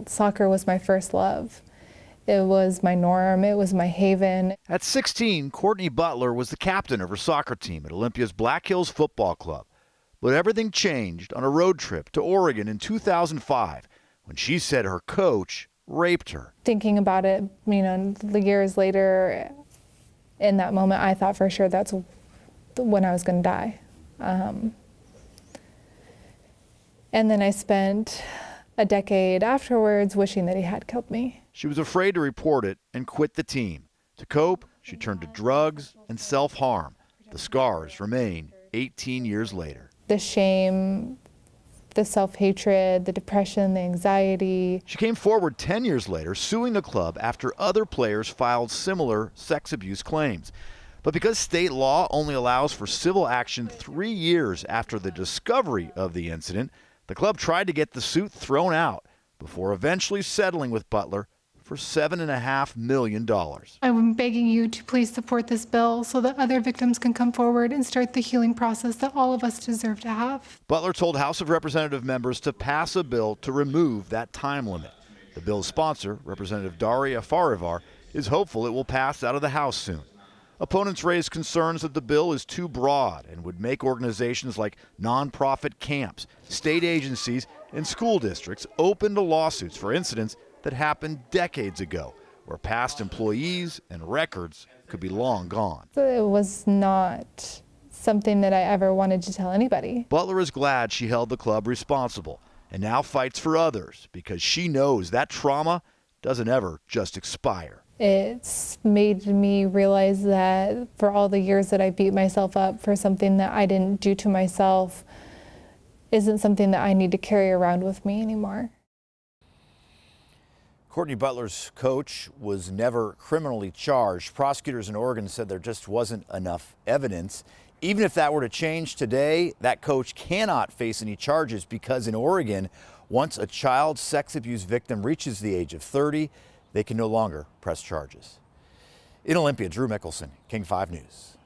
Soccer was my first love. It was my norm. It was my haven. At 16, Courtney Butler was the captain of her soccer team at Olympia's Blackhills Football Club. But everything changed on a road trip to Oregon in 2005 when she said her coach raped her. Thinking about it, years later, in that moment, I thought for sure that's when I was going to die. And then I spent a decade afterwards wishing that he had killed me. She was afraid to report it and quit the team. To cope, she turned to drugs and self-harm. The scars remain 18 years later. The shame, the self-hatred, the depression, the anxiety. She came forward 10 years later, suing the club after other players filed similar sex abuse claims. But because state law only allows for civil action 3 years after the discovery of the incident, the club tried to get the suit thrown out before eventually settling with Butler for $7.5 million. I'm begging you to please support this bill so that other victims can come forward and start the healing process that all of us deserve to have. Butler told House of Representative members to pass a bill to remove that time limit. The bill's sponsor, Representative Daria Farivar, is hopeful it will pass out of the House soon. Opponents raised concerns that the bill is too broad and would make organizations like nonprofit camps, state agencies, and school districts open to lawsuits for incidents that happened decades ago, where past employees and records could be long gone. It was not something that I ever wanted to tell anybody. Butler is glad she held the club responsible and now fights for others because she knows that trauma doesn't ever just expire. It's made me realize that for all the years that I beat myself up for something that I didn't do to myself isn't something that I need to carry around with me anymore. Courtney Butler's coach was never criminally charged. Prosecutors in Oregon said there just wasn't enough evidence. Even if that were to change today, that coach cannot face any charges because in Oregon, once a child sex abuse victim reaches the age of 30, they can no longer press charges. In Olympia, Drew Mickelson, King 5 News.